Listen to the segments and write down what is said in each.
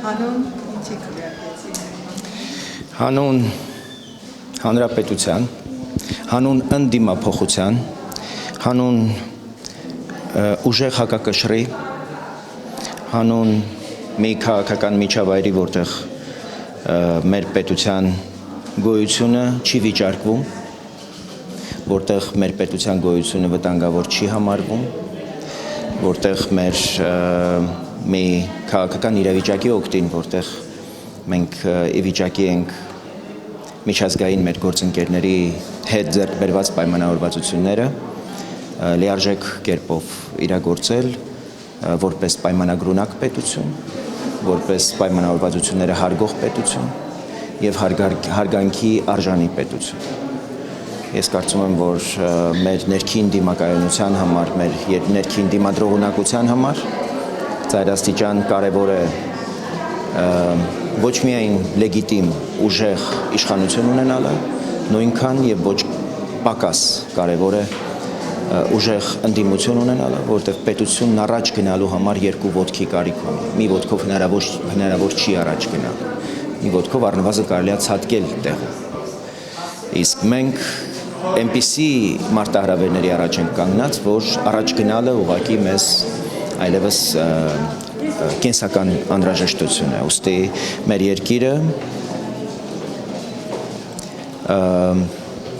Հանուն ինչի քվեարկեցին։ Հանուն հանրապետության, հանուն ընդդիմափոխության, հանուն ուժեղ հակակշռի, հանուն մի քաղաքական միջավայրի, որտեղ մեր պետության գոյությունը չի վիճարկվում, որտեղ մեր պետության գոյությունը վտանգավոր չի համարվում, որտեղ մեր մի քաղաքական իրավիճակի օգտին, որտեղ մենք ի վիճակի ենք միջազգային մեր գործընկերների հետ ձեռք բերված պայմանավորվածությունները լիարժեք կերպով իրագործել որպես պայմանագրունակ պետություն, որպես պայմանավորվածությունները հարգող պետություն եւ հարգանքի արժանի պետություն։ Ես կարծում եմ, որ մեր ներքին դիմակայունության համար, մեր ներքին դիմադրողունակության համար ծայրաստիճան կարևոր է ոչ միայն լեգիտիմ ուժեղ իշխանություն ունենալը, նույնքան եւ ոչ պակաս կարևոր է ուժեղ ընդդիմություն ունենալը, որտեղ պետությունն առաջ գնալու համար երկու ոտքի կարիք ունի։ Մի ոտքով հնարավոր չի առաջ գնալ։ Մի ոտքով առնվազն կարելի է ցատկել տեղում։ Իսկ մենք այնպիսի մարտահրավերների առաջ ենք կանգնած, որ առաջ գնալը ուղղակի մեզ այլևս կենսական անհրաժեշտություն է։ Ուստի մեր երկիրը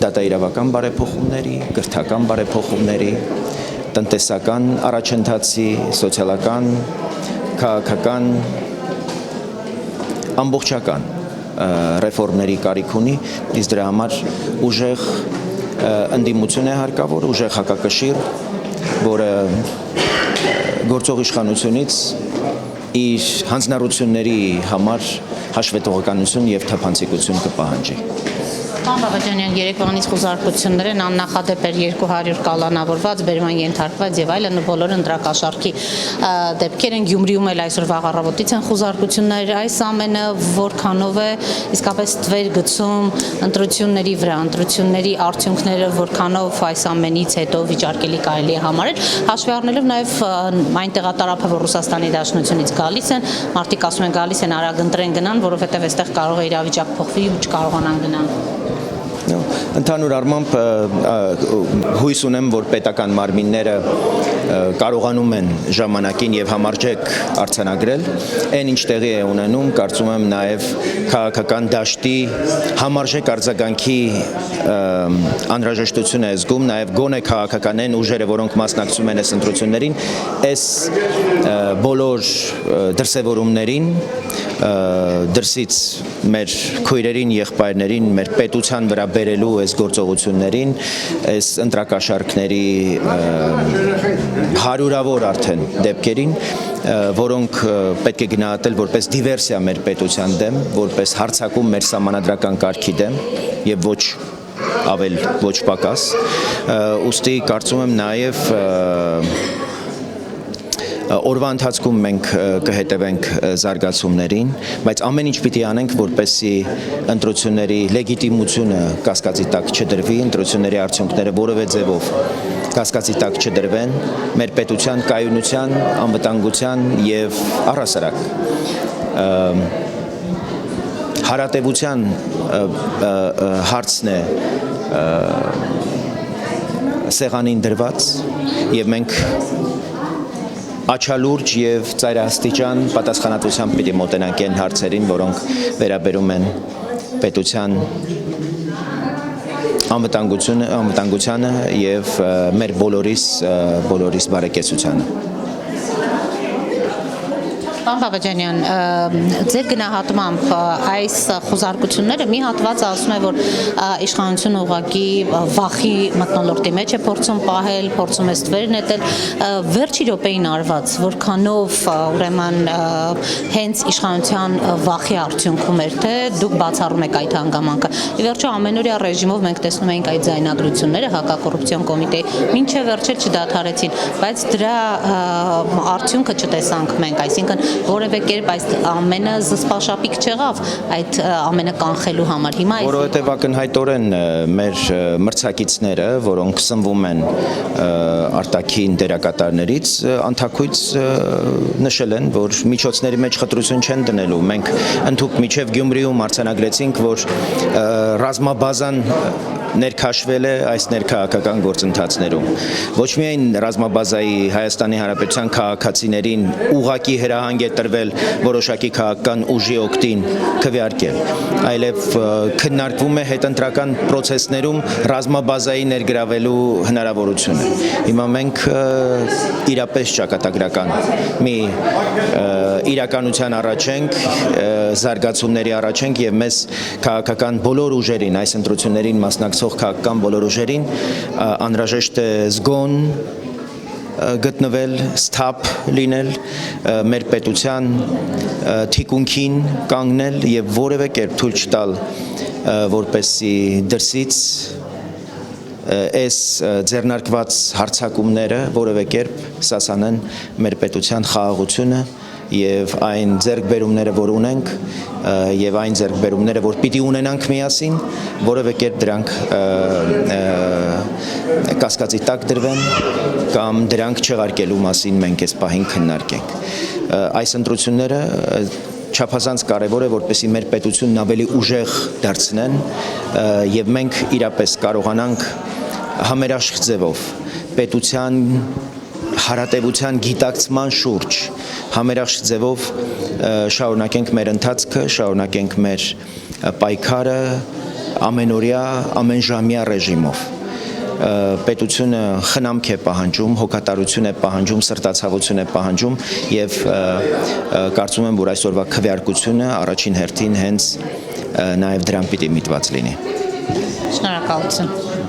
դատաիրավական բարեփոխումների, կրթական բարեփոխումների, տնտեսական առաջընթացի, սոցիալական, քաղաքական, ամբողջական ռեֆորմների կարիք ունի, իսկ դրա համար ուժեղ ընդդիմություն է հարկավոր, ուժեղ հակակշիռ, որը գործող իշխանությունից իր հանձնառությունների համար հաշվետվողականություն եւ թափանցիկություն կպահանջի։ Պարոն Բաբաջանյան, երեկվանից խոզարկություններ են, աննախադեպ էր 200 կալանավորված, բերման ենթարկված եւ այլն, բոլորը ընտրակաշառքի դեպքեր են, Գյումրիում էլ այսօր վաղ առավոտից են խոզարկություններ, այս ամենը որքանով է իսկապես թվեր գցում ընտրությունների վրա, ընտրությունների արդյունքները որքանով այս ամենից հետո վիճարկելի կարելի է համարել, հաշվի առնելով նաեւ այն տեղատարափը, որ Ռուսաստանի Դաշնությունից գալիս են, մարդիկ ասում են գալիս են արագ ընտրեն գնան, որովհետեւ այստեղ կարող է իրավիճակ փոխվի ու չկարողանան գնալ։ Ընդհանուր առմամբ հույս ունեմ, որ պետական մարմինները կարողանում են ժամանակին եւ համարժեք արձանագրել, այն ինչ տեղի է ունենում, կարծում եմ նաեւ քաղաքական դաշտի համարժեք արձագանքի անհրաժեշտություն է զգում, նաեւ գոնե քաղաքական են ուժերը, որոնք մասնակցում են այս ընտրություններին, այս բոլոր դրսևորումներին դրսից մեր քույրերին, եղբայրներին, մեր պետության վրա բերելու այս գործողություններին, այս ընտրակաշառքների հարյուրավոր արդեն դեպքերին, որոնք պետք է գնահատել որպես դիվերսիա մեր պետության դեմ, որպես հարձակում մեր սահմանադրական կարգի դեմ եւ ոչ ավել, ոչ պակաս, ուստի կարծում եմ նաեւ օրվա ընթացքում մենք կհետևենք զարգացումներին, բայց ամեն ինչ պիտի անենք, որպեսզի ընտրությունների լեգիտիմությունը կասկածի տակ չդրվի, ընտրությունների արդյունքները որևէ ձևով կասկածի տակ չդրվեն, մեր պետության կայունության, անվտանգության եւ առհասարակ հարատևության հարցն է սեղանին դրված եւ մենք աչալուրջ եւ ծայրաստիճան պատասխանատվությամբ պիտի մոտենանք այն հարցերին, որոնք վերաբերում են պետության անվտանգությանը եւ մեր բոլորիս բարեկեցությանը։ Պարոն Բաբաջանյան, ձեր գնահատմամբ այս խոզարկությունները մի հատվածը ասում է, որ իշխանությունը ուղղակի վախի մթնոլորտի մեջ է փորձում պահել, փորձում է ստվեր նետել, վերջի րոպեին արված, որքանով ուրեմն հենց իշխանության վախի արդյունքում էր, թե դուք բացառում եք այդ հանգամանքը։ Ի վերջո ամենօրյա ռեժիմով մենք տեսնում ենք այդ ձայնագրությունները հակակոռուպցիոն կոմիտեի, մինչև վերջը չդադարեցին, բայց դրա արդյունքը չտեսանք մենք, այսինքն որևէ կերպ այս ամենը զսպաշապիկ չեղավ այդ ամենը կանխելու համար։ Հիմա Որովհետև ակնհայտորեն մեր մրցակիցները, որոնք սնվում են արտաքին դերակատարներից, անթաքույց նշել են, որ միջոցների մեջ խտրություն չեն դնելու։ Մենք ընդհուպ միջև Գյումրիում արձանագրեցինք, որ ռազմաբազան ներքաշվել է այս ներքաղաքական գործընթացներում։ Ոչ միայն ռազմաբազայի Հայաստանի Հանրապետության քաղաքացիներին ուղղակի հրահանգ է տրվել որոշակի քաղաքական ուժի օգտին քվեարկել, այլև քննարկվում է հետընտրական process-ներում ռազմաբազայի ներգրավելու հնարավորությունը։ Հիմա մենք իրապես ճակատագրական մի իրականության առաջ ենք, զարգացումների առաջ ենք եւ մեզ քաղաքական բոլոր ուժերին, այս ընտրություններին մասնակցող քաղաքական բոլոր ուժերին անհրաժեշտ է զգոն գտնվել, սթափ լինել, մեր պետության թիկունքին կանգնել եւ որևէ կերպ թույլ չտալ, որպեսզի դրսից այս ձեռնարկված հարձակումները որևէ կերպ սասանեն մեր պետության խաղաղությունը եւ այն ձեռքբերումները, որ ունենք, եւ այն ձեռքբերումները, որ պիտի ունենանք միասին, որևէ կերպ դրանք կասկածի տակ դրվեն կամ դրանք չեղարկելու մասին մենք այս պահին քննարկենք։ Այս ընտրությունները չափազանց կարևոր է, որպեսզի մեր պետությունն ավելի ուժեղ դարձնեն եւ մենք իրապես կարողանանք համերաշխ ձևով պետության հարատևության գիտակցման շուրջ համերաշխ ձևով շարունակենք մեր ընթացքը, շարունակենք մեր պայքարը ամենօրյա, ամենժամյա ռեժիմով։ Պետությունը խնամք է պահանջում, հոգատարություն է պահանջում, սրտացավություն է պահանջում եւ կարծում եմ, որ այսօրվա քվեարկությունը առաջին հերթին հենց նաեւ դրան պիտի միտված լինի։ Շնորհակալություն։